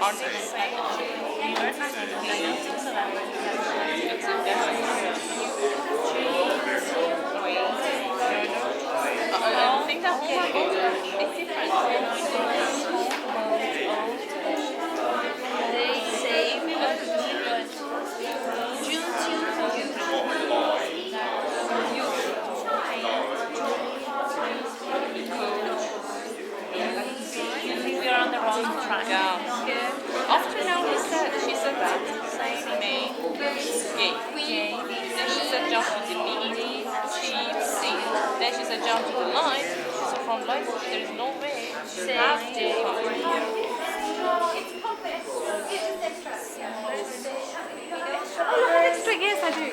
Are they the same? I think that it's different. They say We are on the wrong track. Yeah. After now, she said that. Saying me. Gay. Then she said jump to the meat. C. Then she said jump to the light. So from light, there is no way. say Extra, yes, I do.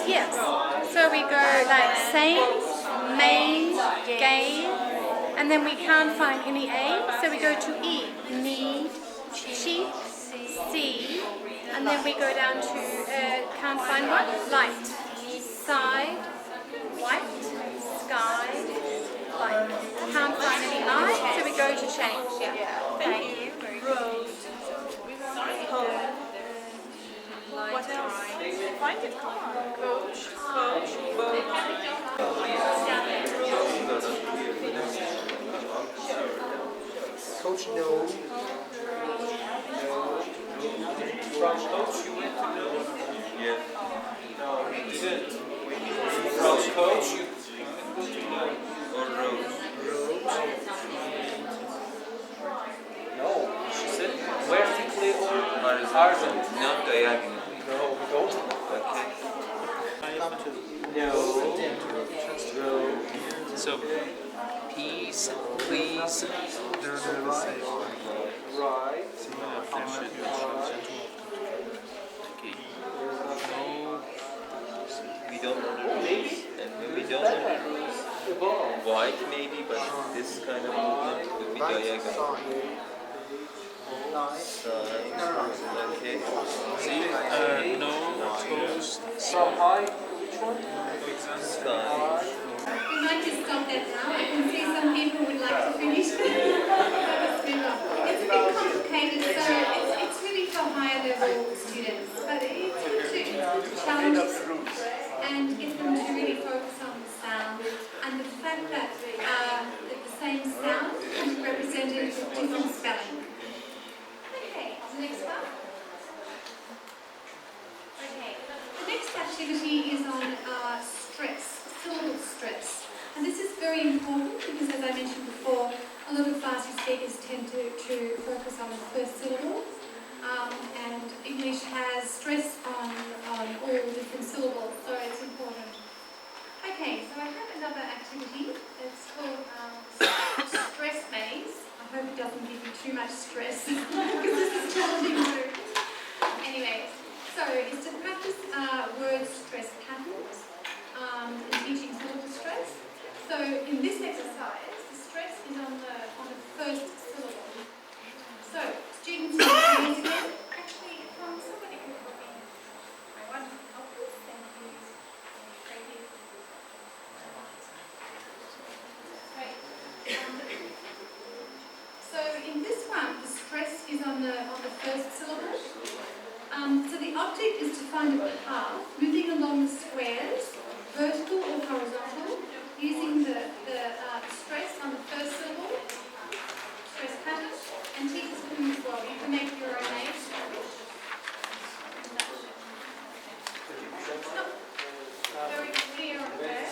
Yes. So we go like same, main, gain, and then we can't find any A, so we go to E, need, cheap, C, and then we go down to can't find what? Light, side, white, sky, light. Can't find any I, so we go to change. Yeah. Thank you. Road. What else? Find it. Come on. Coach, boat. Coach, no. From coach, you went to no? Yeah. No, you didn't. From coach, you went to no. Or road. No, she said vertically or horizontally. Not diagonally. No, we don't. Okay. No. So, peace, please. Right. We don't know the rules, and we don't know the rules. White maybe, but this kind of movement would be diagonal. Side. Okay. See, no, toast, So high, which one? Sky. We might just stop that now. I can see some people would like to finish. It's a bit complicated, so it's really for higher level students. But it's good to challenge and get them to really focus on the sound and the fact that the same sound can be represented with different spelling. Okay, the next one. Okay, the next activity is on stress, syllable stress. And this is very important because, as I mentioned before, a lot of Farsi speakers tend to focus on the first syllable. And English has stress on all different syllables, so it's important. Okay, so I have another activity. It's called Stress Maze. I hope it doesn't give you too much stress because this is challenging too. Anyways, so it's to practice word stress patterns and teaching syllable stress. So in this exercise, the stress is on the first syllable. So students use again. Actually, somebody can put me. I want to help this. Thank you. Right. So in this one, the stress is on the first syllable. So the object is to find a path moving along the squares, vertical or horizontal, using the stress on the first syllable, stress pattern, and teachers can as well. You can make your own names. Not very clear there.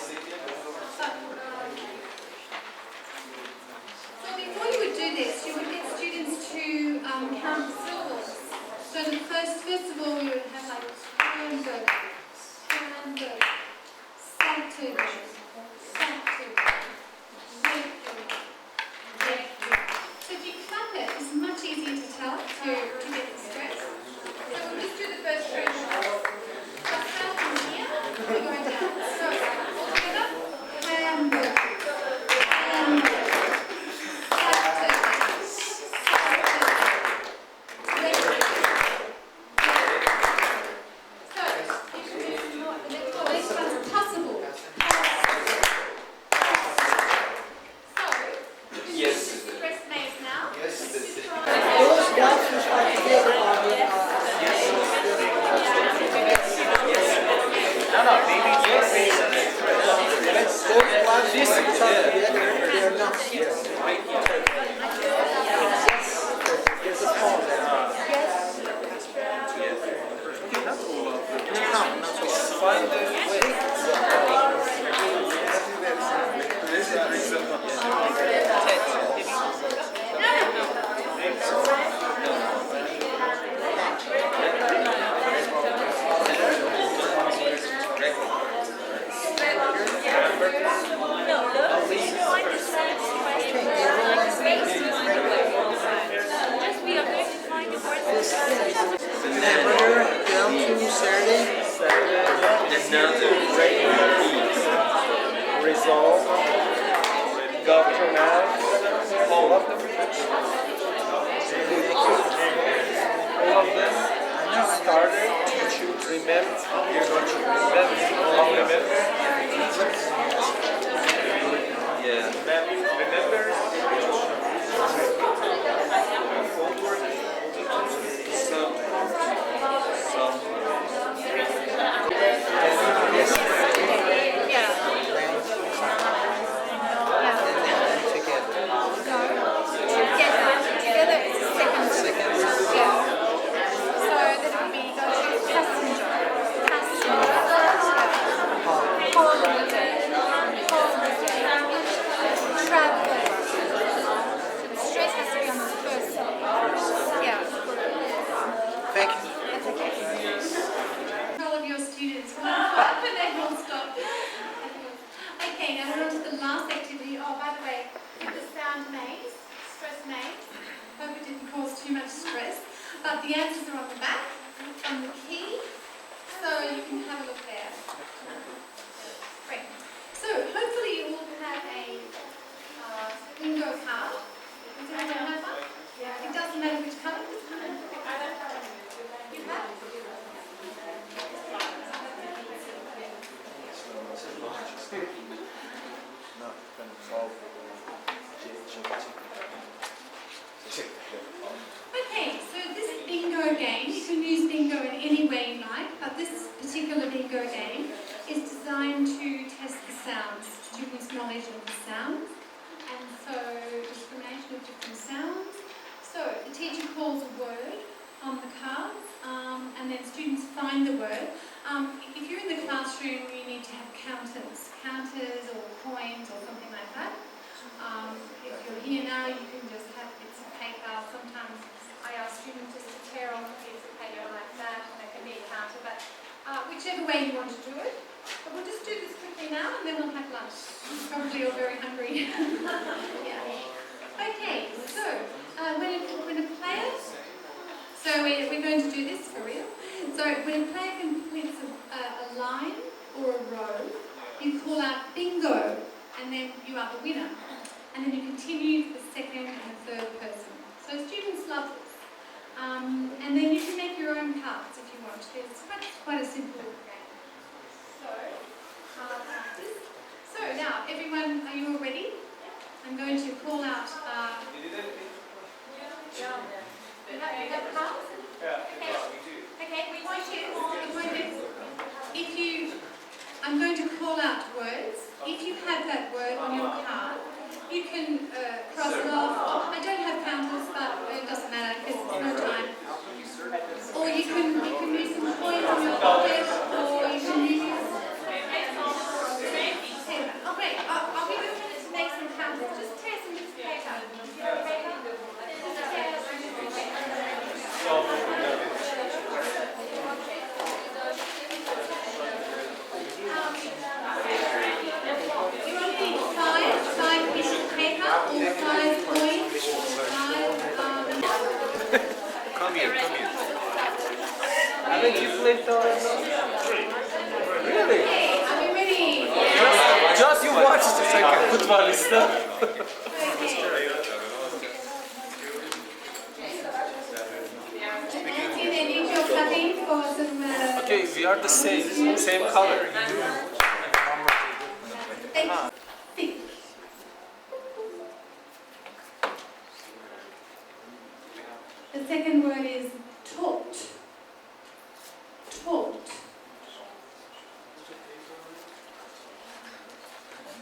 So before you would do this, you would get students to count the syllables. So the first of all, you would have like hamburger, salted, Dr. Nash, all of them. All of them started to remember. You're going to remember. Yeah. Remember. Together is the second. Yeah. So that would be passenger. Holiday. Traveler. The stress has to be on the first side. Yeah. Thank you. That's okay. All of your students when they will stop. Okay, now we're on to the last activity. Oh, by the way, the sound maze, stress maze. Hope it didn't cause too much stress. But the answers are on the back, on the key, so you can have a look there. Great. So hopefully you will have a bingo card. Does everyone have one? It doesn't matter which colour. You have? Okay, so this bingo game, you can use bingo in any way you like, but this particular bingo game is designed to test the sounds, students' knowledge of the sounds, and so discrimination of different sounds. So the teacher calls a word on the cards, and then students find the word. If you're in the classroom, you need to have counters or coins or something like that. If you're here now, you can just have bits of paper. Sometimes I ask students just to tear off a piece of paper like that, and it can be a counter, but whichever way you want to do it. But we'll just do this quickly now, and then we'll have lunch. You're probably all very hungry. Yeah. Okay, so when a player, so we're going to do this for real. So when a player completes a line or a row, you call out bingo, and then you are the winner. And then you continue for the second and the third person. So students love this. And then you can make your own cards if you want. It's quite a simple game. So now, everyone, are you all ready? I'm going to call out. You have cards? Okay, we want you. I'm going to call out words. If you have that word on your card, you can cross it off. I don't have counters, but it doesn't matter because it's no time. Or you can use some coins on your pocket, or you can use. Oh great! I'll give you a minute to make some counters. Just tear some bits of paper. You only need five pieces of paper, or 5 coins, or 5. Come here. Haven't you played Really? Okay, are we ready? Just you watch it a second. Futbolista. Nancy, they need your cutting for some. Okay, we are the same color. Think. The second word is taught. Taught.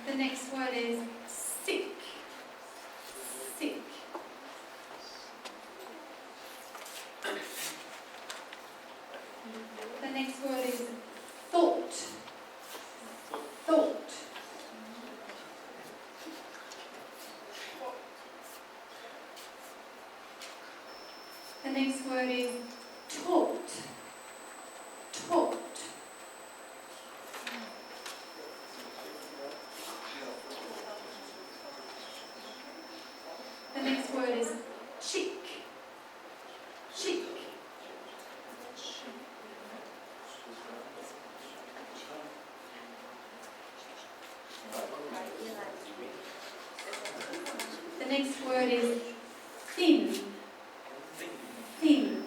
The next word is sick. Sick. The next word is thought. Thought. The next word is taught. Taught. The next word is chick. Chick. next word is thin. Thin.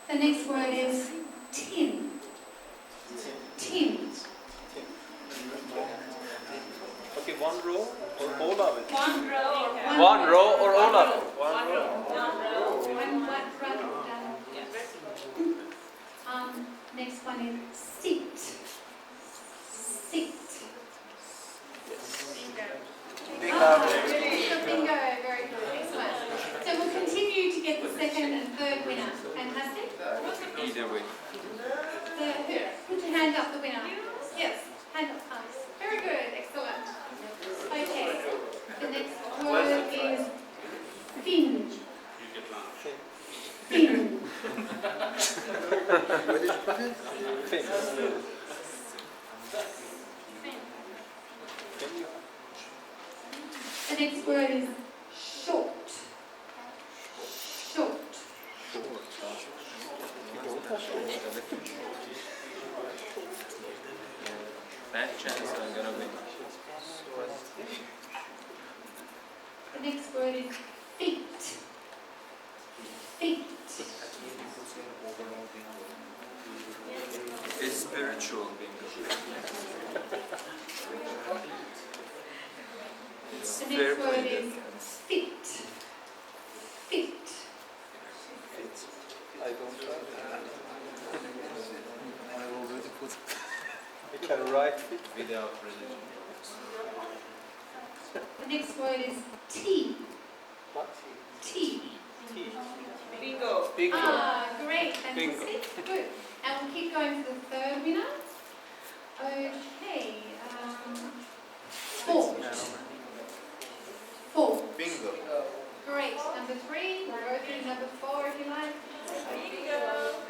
The next word is tin. Tin. Okay, one row or all of it? One row. One row or all of it? One row. Next one is sit. Sit. Bingo. Bingo, very good. Excellent. So we'll continue to get the second and third winner. Fantastic. Either way. Put your hand up, the winner. Yes, hand up, please. Very good, excellent. Okay, the next word is thin. Thin. Where did you put it? The next word is short. Short. Bad chance I'm gonna win. The next word is feet. Feet. It's spiritual bingo. The next word is fit. Fit. I don't try. I already put it. You can write it. Without religion. The next word is tea. What? Tea. Bingo. Bingo. Ah, great, fantastic. Good. And we'll keep going for the third winner. Okay. Fort. Fort. Bingo. Great. Number 3. We'll go through number 4 if you like.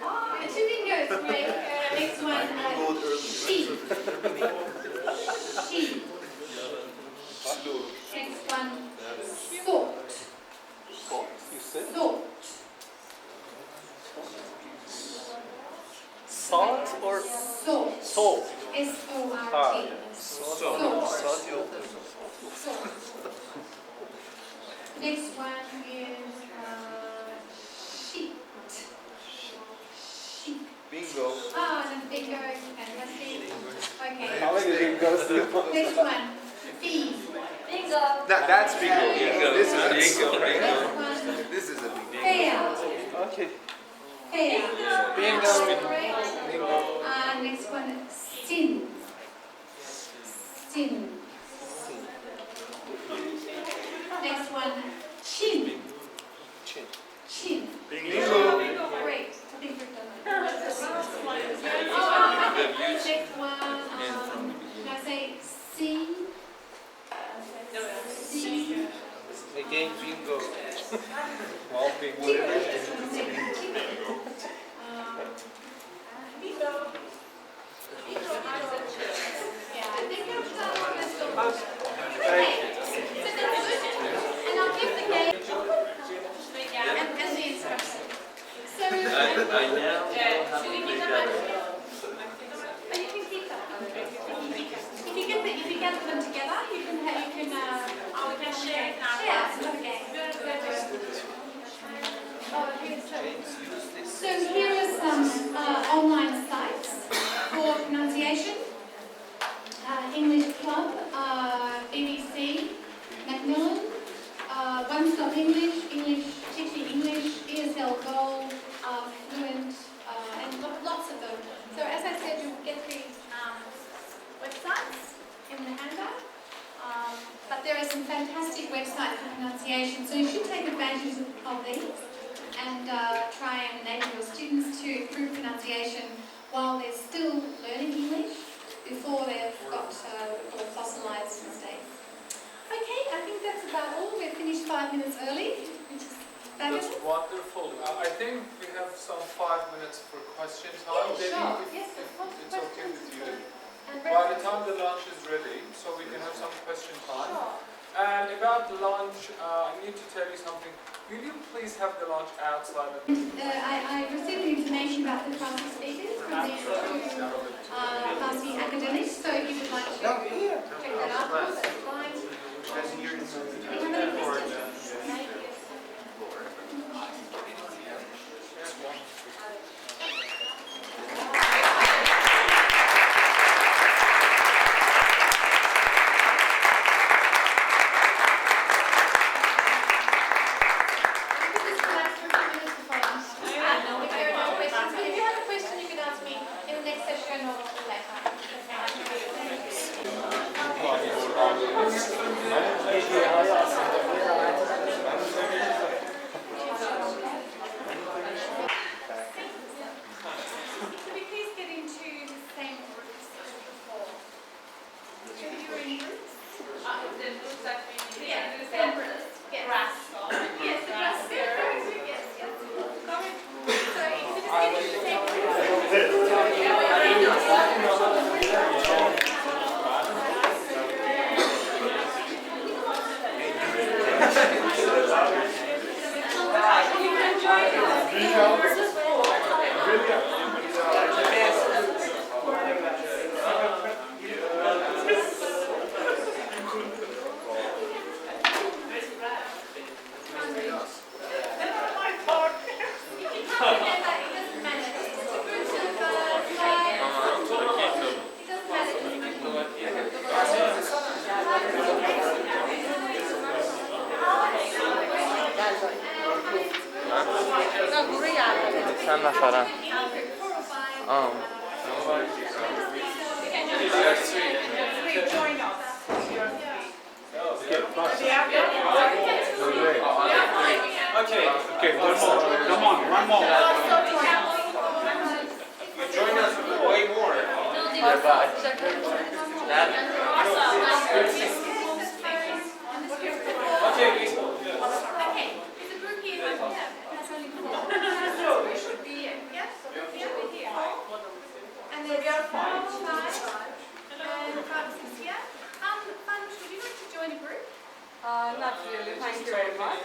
Oh, and 2 bingos. Great. Next one. Sheep. Sheep. Next one. Salt. You said? Salt. Salt or Salt. salt? S-O-R-T. Salt. Salt. Salt. Salt. Next one is sheep. Sheep. Bingo. Ah, and bingo. Fantastic. Okay. How many bingos do you want? Next one. Bee. Bingo. That's bingo. Bingo. This is a Bingo. bingo. Next one. This is a bingo. Fair. Okay. Fair. Bingo. Great. Next one. Sin. Sin. Next one. Chin. Chin. Chin. Bingo. Great. I think we've done that. Next one. Can I say C? C. Again, bingo. Well, bingo. Bingo. Yeah, I think I've done this one. Okay. So that's good. And I'll give the game and the instruction. So, I now should we keep them up? Oh, you can keep them. If you get them together, you can we can share it now. Yeah, it's okay. So here are some online sites for pronunciation. English Club, BBC, Macmillan, One Stop English, Teaching English, ESL Gold, Fluent, and lots of them. So as I said, you'll get these websites in the handout. But there are some fantastic websites for pronunciation, so you should take advantage of these and try and enable your students to improve pronunciation while they're still learning English before they've got all fossilised mistakes. Okay, I think that's about all. We've finished 5 minutes early, which is fabulous. That's wonderful. I think we have some 5 minutes for question time. Yeah, Debbie, sure. if Yes, of course. it's okay with you. And By the time the lunch is ready, so we can have some question time. Sure. And about the lunch, I need to tell you something. Will you please have the lunch outside? I received information about the Farsi speakers from these two Farsi academics, so if you would like to check that out, that's fine. Do you have any questions? چند نفرن؟ Okay, one more. Come on, one more. Join us way more. Okay, please. Okay, there's a group here. That's only four. We should be here. Yes, here. And there's five, and five, six here. Fanush, would you like to join a group? Not really, thank you very much.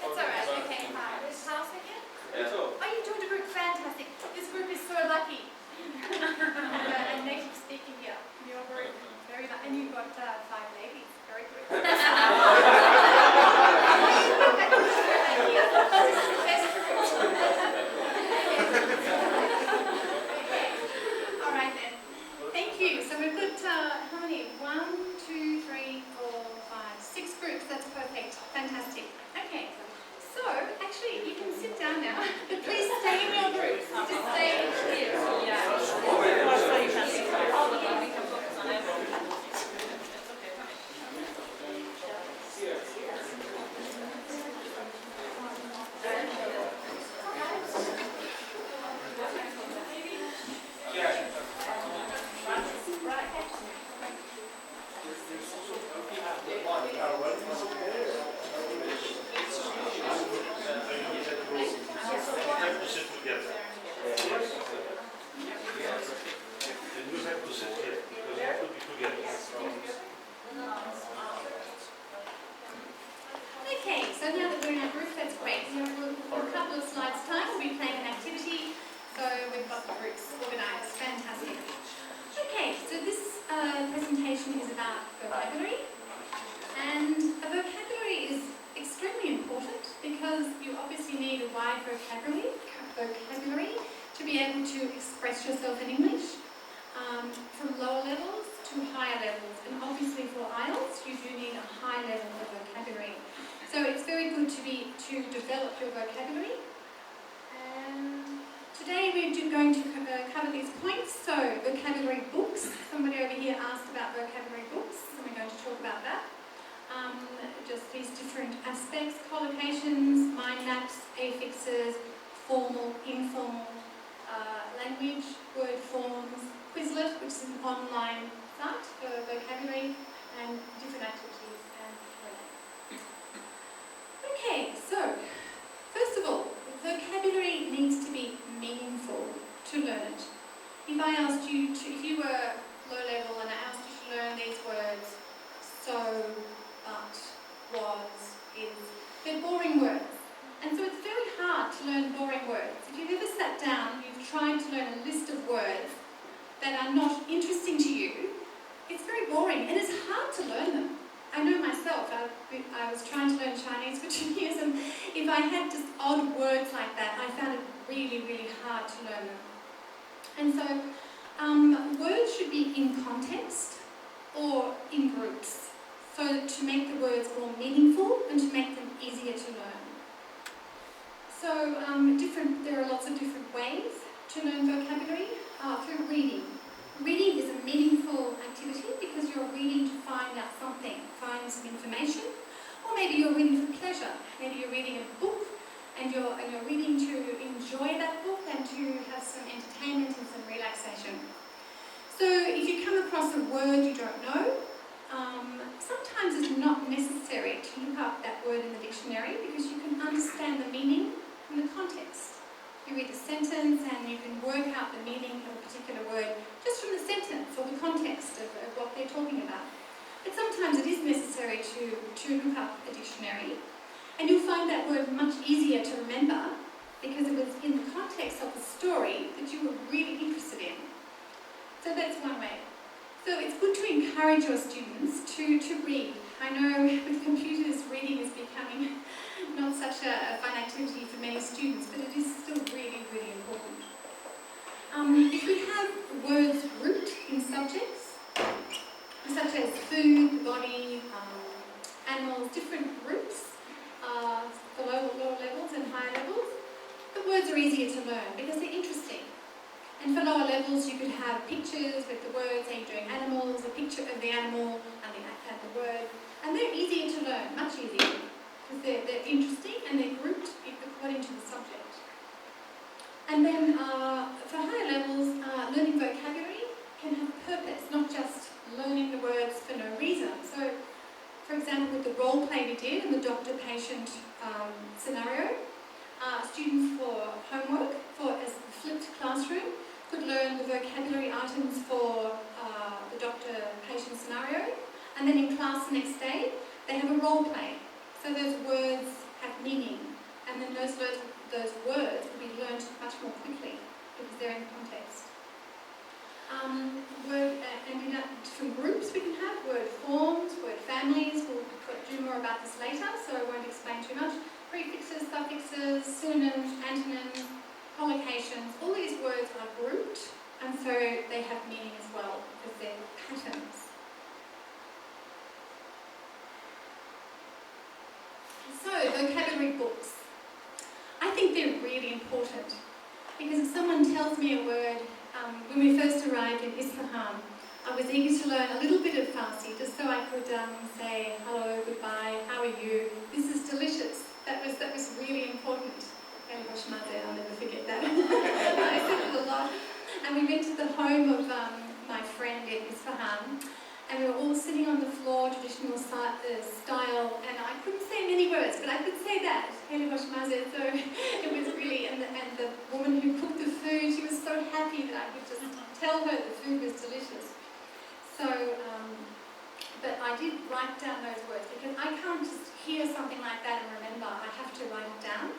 It's alright, okay. Is Halsa here? Oh, you joined a group, fantastic. This group is so lucky. And native speaking here. Your group, very lucky. And you've got 5 ladies, very good. Alright then. Thank you. So we've got, how many? 1, 2, 3, 4, 5, 6 groups. That's perfect. Fantastic. Okay. So, actually, you can sit down now, but please stay in your groups. Just stay here. Okay, so now that we're in our group, that's great. So in a couple of slides' time, we'll be playing an activity. So we've got the groups organised. Fantastic. Okay, so this presentation is about vocabulary. And a vocabulary is extremely important because you obviously need a wide vocabulary to be able to express yourself in English, from lower levels to higher levels. And obviously for IELTS, you do need a high level of vocabulary. So it's very good to develop your vocabulary. And today we're going to cover these points. So vocabulary books. Somebody over here asked about vocabulary books, and we're going to talk about that. Just these different aspects: collocations, mind maps, affixes, formal, informal language, word forms, Quizlet, which is an online site for vocabulary, and different activities and Q&A. Okay, so first of all, vocabulary needs to be meaningful to learn it. If I asked you to, if you were low level and I asked you to learn these words, so, but, boring words. And so it's very hard to learn boring words. If you've ever sat down and you've tried to learn a list of words that are not interesting to you, it's very boring and it's hard to learn them. I know myself, I was trying to learn Chinese for 2 years, and if I had just odd words like that, I found it really, really hard to learn them. And so words should be in context or in groups, so to make the words more meaningful and to make them easier to learn. So there are lots of different ways to learn vocabulary through reading. Reading is a meaningful activity because you're reading to find out something, find some information, or maybe you're reading for pleasure. Maybe you're reading a book and you're reading to enjoy that book and to have some entertainment and some relaxation. So if you come across a word you don't know, sometimes it's not necessary to look up that word in the dictionary because you can understand the meaning from the context. You read the sentence and you can work out the meaning of a particular word just from the sentence or the context of what they're talking about. But sometimes it is necessary to look up a dictionary, and you'll find that word much easier to remember because it was in the context of the story that you were really interested in. So that's one way. So it's good to encourage your students to read. I know with computers, reading is becoming not such a fun activity for many students, but it is still really, really important. If we have words grouped in subjects, such as food, the body, animals, different groups, for lower levels and higher levels, the words are easier to learn because they're interesting. And for lower levels, you could have pictures with the words, say you're doing animals, a picture of the animal and the word, and they're easier to learn, much easier, because they're interesting and they're grouped according to the subject. And then for higher levels, learning vocabulary can have purpose, not just learning the words for no reason. So, for example, with the role play we did in the doctor-patient scenario, students for homework, for a flipped classroom, could learn the vocabulary items for the doctor-patient scenario, and then in class the next day, they have a role play. So those words have meaning, and then those words will be learned much more quickly because they're in context. And in different groups we can have word forms, word families. We'll do more about this later, so I won't explain too much. Prefixes, suffixes, synonyms, antonyms, collocations, all these words are grouped, and so they have meaning as well because they're patterns. So, vocabulary books. I think they're really important because if someone tells me a word, when we first arrived in Isfahan, I was eager to learn a little bit of Farsi just so I could say hello, goodbye, how are you, this is delicious. That was really important. I'll never forget that. I said it a lot. And we went to the home of my friend in Isfahan, and we were all sitting on the floor, traditional style, and I couldn't say many words, but I could say that. So it was really, and the woman who cooked the food, she was so happy that I could just tell her the food was delicious. So, but I did write down those words because I can't just hear something like that and remember. I have to write it down.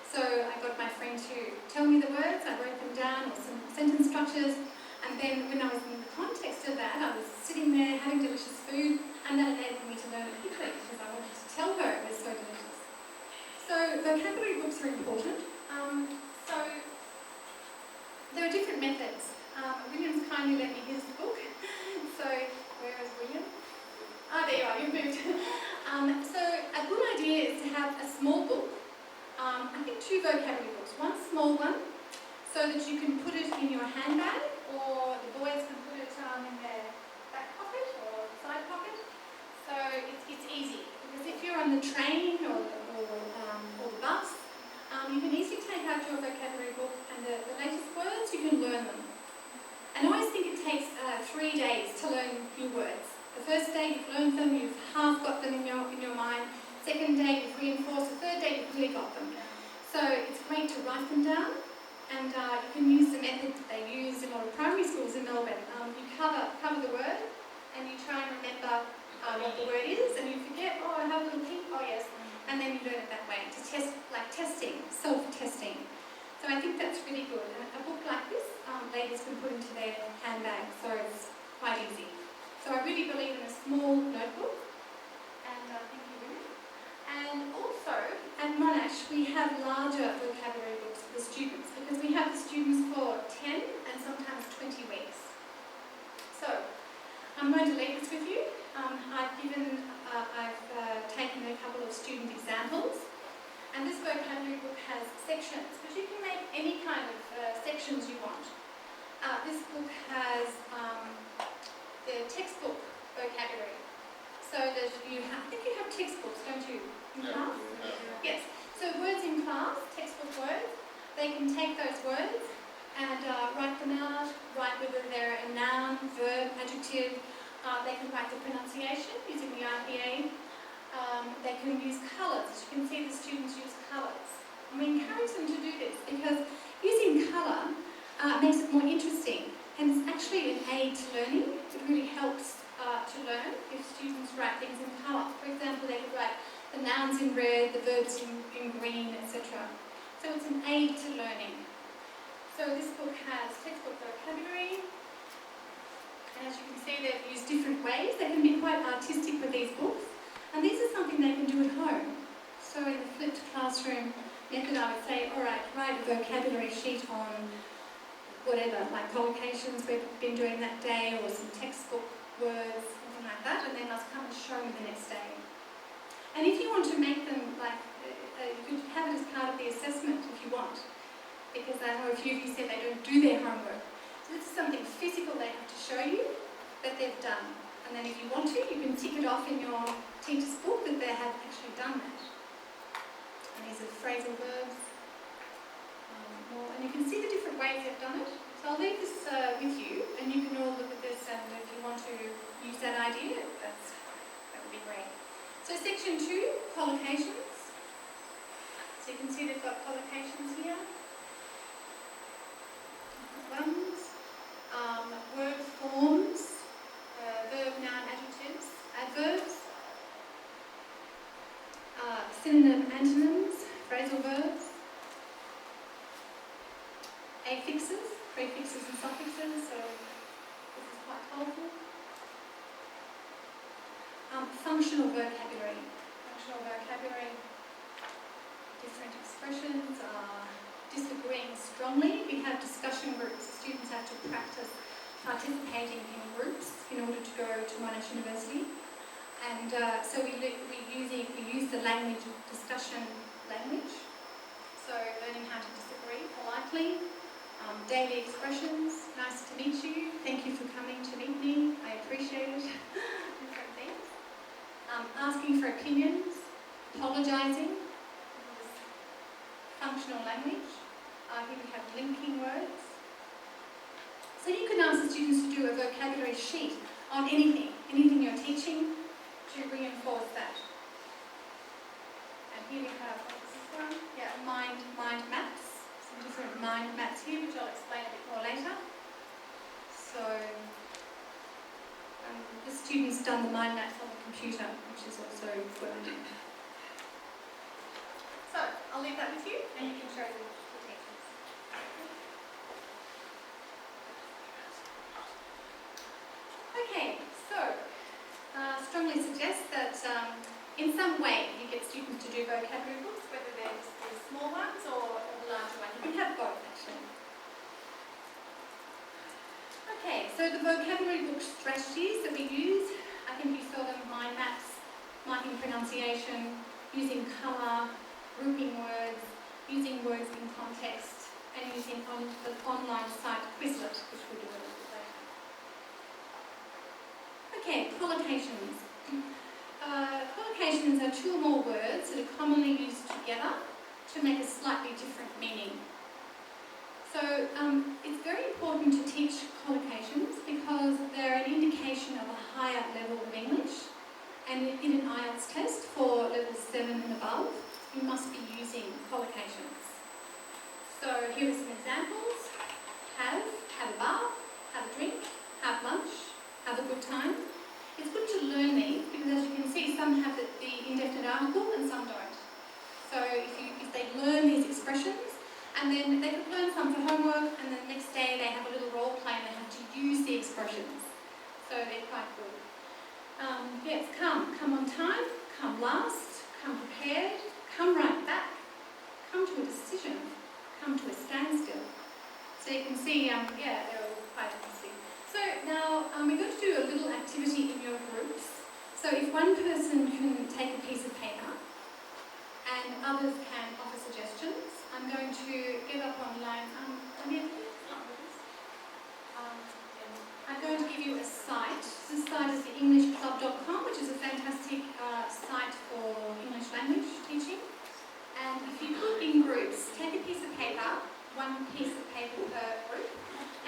So I got my friend to tell me the words, I wrote them down, or some sentence structures, and then when I was in the context of that, I was sitting there having delicious food, and that enabled me to learn it quickly because I wanted to tell her it was so delicious. So vocabulary books are important. So there are different methods. William's kindly let me use the book. So where is William? There you are, you've moved. So a good idea is to have a small book. I think 2 vocabulary books. One small one, so that you can put it in your handbag, or the boys can put it in their back pocket or side pocket. So it's easy, because if you're on the train or the bus, you can easily take out your vocabulary book and the latest words, you can learn them. And I always think it takes 3 days to learn new words. The first day you've learned them, you've half got them in your mind. Second day you've reinforced, the third day you've really got them. So it's great to write them down, and you can use the method that they use in a lot of primary schools in Melbourne. You cover the word, and you try and remember what the word is, and you forget, oh, I have a little pink, oh yes. and then you learn it that way, to test, like testing, self-testing. So I think that's really good. And a book like this, ladies can put into their handbag, so it's quite easy. So I really believe in a small notebook, and thank you, Ruth. And also, at Monash, we have larger vocabulary books for the students, because we have the students for 10 and sometimes 20 weeks. So, I'm going to leave this with you. I've taken a couple of student examples, and this vocabulary book has sections, but you can make any kind of sections you want. This book has the textbook vocabulary. So that I think you have textbooks, don't you? In class? Yes. So words in class, textbook words, they can take those words and write them out, write whether they're a noun, verb, adjective. They can write the pronunciation using the RPA. They can use colours. As you can see, the students use colours. And we encourage them to do this because using colour makes it more interesting, and it's actually an aid to learning. It really helps to learn if students write things in colour. For example, they could write the nouns in red, the verbs in green, etc. So it's an aid to learning. So this book has textbook vocabulary, and as you can see, they've used different ways. They can be quite artistic with these books, and these are something they can do at home. So in the flipped classroom method, I would say, all right, write a vocabulary sheet on whatever, like collocations we've been doing that day, or some textbook words, something like that, and they must come and show me the next day. And if you want to make them, like, you could have it as part of the assessment if you want, because I know a few of you said they don't do their homework. So this is something physical they have to show you that they've done. And then if you want to, you can tick it off in your teacher's book that they have actually done that. And these are phrasal verbs. And you can see the different ways they've done it. So I'll leave this with you, and you can all look at this, and if you want to use that idea, that would be great. So section 2, collocations. So you can see they've got collocations here. Ones, word forms, verb, noun, adjectives, adverbs, synonym, antonyms, phrasal verbs, affixes, prefixes and suffixes, so this is quite helpful. Functional vocabulary. Functional vocabulary, different expressions, disagreeing strongly. We have discussion groups. Students have to practice participating in groups in order to go to Monash University. And so we use the language of discussion language. So learning how to disagree politely. Daily expressions. Nice to meet you. Thank you for coming to meet me. I appreciate it. Different things. Asking for opinions. Apologising. Functional language. Here we have linking words. So you can ask the students to do a vocabulary sheet on anything you're teaching to reinforce that. And here we have, what's this one? Yeah, mind maps. Some different mind maps here, which I'll explain a bit more later. So the student's done the mind maps on the computer, which is also good. So I'll leave that with you, and you can show the teachers. Okay, so strongly suggest that in some way you get students to do vocabulary books, whether they're the small ones or the larger ones. You can have both, actually. Okay, so the vocabulary book strategies that we use, I think you saw them: mind maps, marking pronunciation, using colour, grouping words, using words in context, and using the online site Quizlet, which we'll do a little bit later. Okay, collocations. Collocations are two or more words that are commonly used together to make a slightly different meaning. So it's very important to teach collocations because they're an indication of a higher level of English, and in an IELTS test for level 7 and above, you must be using collocations. So here are some examples. Have a bath, have a drink, have lunch, have a good time. It's good to learn these because, as you can see, some have the indefinite article and some don't. So if they learn these expressions, and then they could learn some for homework, and then the next day they have a little role play and they have to use the expressions. So they're quite good. Yes, come on time, come last, come prepared, come right back, come to a decision, come to a standstill. So you can see, yeah, they're all quite interesting. So now we're going to do a little activity in your groups. So if one person can take a piece of paper and others can offer suggestions, I'm going to get up online. I'm going to give you a site. This site is the EnglishClub.com, which is a fantastic site for English language teaching. And if you put in groups, take a piece of paper, one piece of paper per group,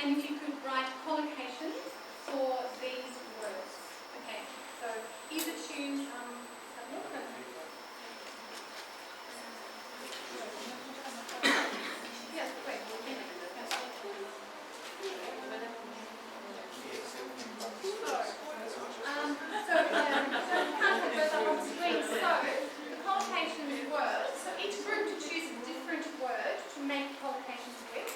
and if you could write collocations for these words. Okay, so either choose yes, wait. The collocations words. So each group to choose a different word to make collocations with.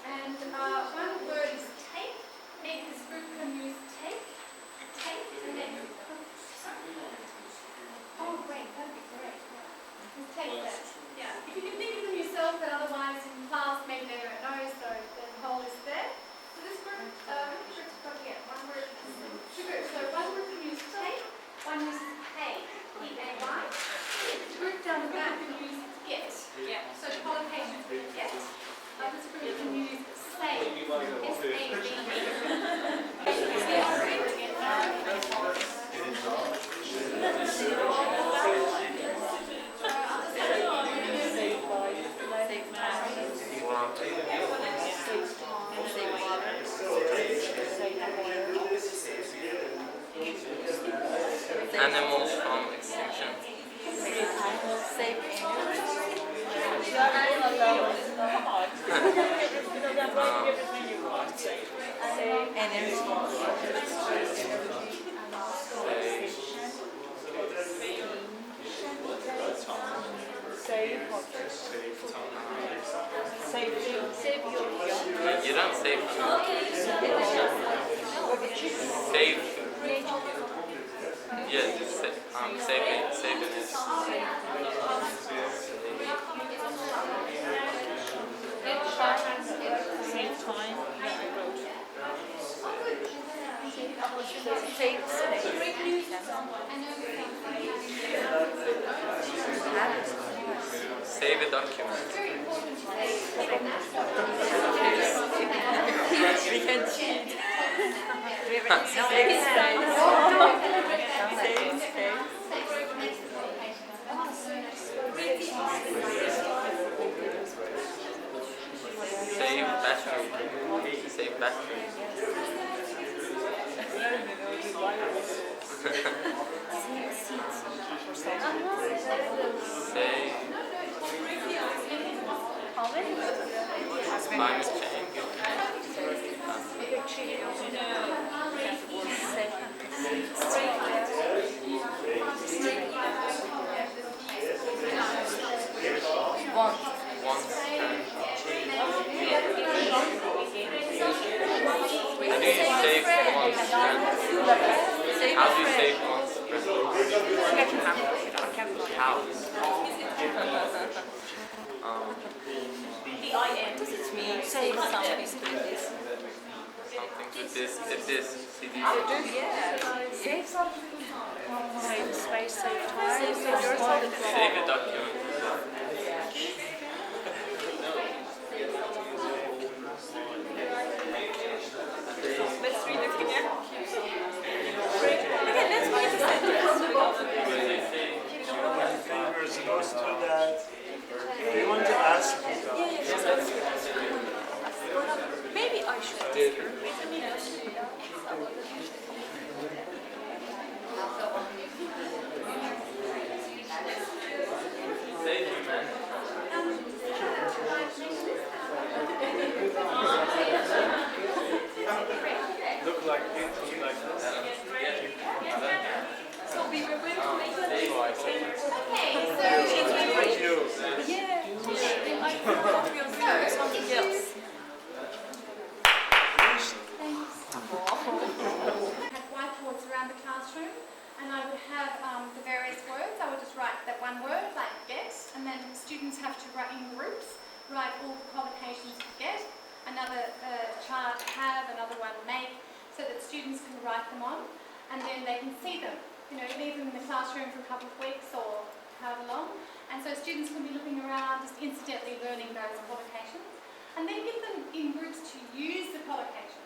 And one word is take. Maybe this group can use take, and then. Oh, great, that'd be great. Just take that. Yeah. If you can think of them yourself, but otherwise in class, maybe they don't know, so the whole list there. So this group, how many groups have got here? One group, two groups. So one group can use take, one uses pay, P-A-Y. The group down the back can use get. Yeah. So collocations with get. This group can use save, S-A-V-E. Animals from extinction. Save energy. You don't save food. Save food. Yeah, just save it. Save it. Save time. Save space. Save a document. We can cheat. We have a Save battery. Save battery. Save. Climate change. Once. How do you save once? How do you save once? How? Does it mean save something to this? Something to this. See these? Yeah. Save something. Save space, save time. Save a document. Let's read it again. Okay, let's read the sentence. We're supposed to do that. Do you want to ask? Maybe I should ask her. collocations to get, another chart have, another one make, so that students can write them on, and then they can see them. You know, leave them in the classroom for a couple of weeks or however long, and so students can be looking around, just incidentally learning those collocations, and then get them in groups to use the collocations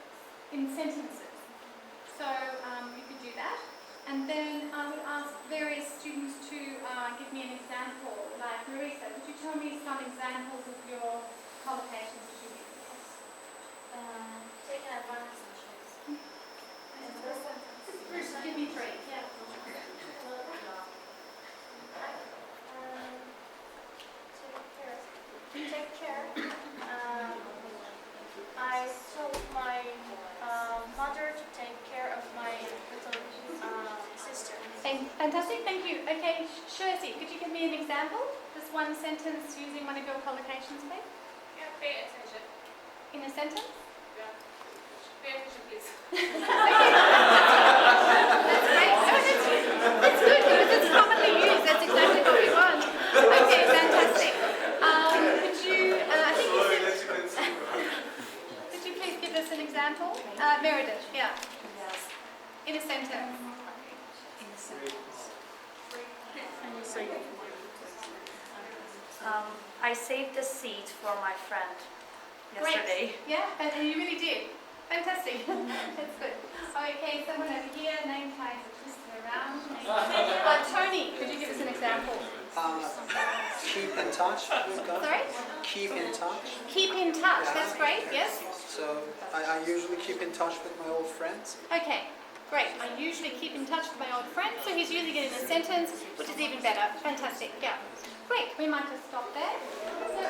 in sentences. So you could do that, and then I would ask various students to give me an example. Like Marisa, could you tell me some examples of your collocations that you use? Take an advantage. Give me three. Yeah. Take care. I told my mother to take care of my little sister. Fantastic, thank you. Okay, Shirzi, could you give me an example? Just one sentence using one of your collocations, please. Yeah, pay attention. In a sentence? Yeah. Pay attention, please. That's great. Oh, that's good because it's commonly used. That's exactly what we want. Okay, fantastic. Could you, I think you said, could you please give us an example? Meredith, yeah. Yes. In a sentence. I saved a seat for my friend yesterday. Great. Yeah, and you really did. Fantastic. That's good. Okay, someone over here, name tag, just around. Tony, could you give us an example? Keep in touch with God. Sorry? Keep in touch. Keep in touch. That's great. Yes. So I usually keep in touch with my old friends. Okay. Great. I usually keep in touch with my old friends, so he's using it in a sentence, which is even better. Fantastic. Yeah. Great. We might just stop there. So,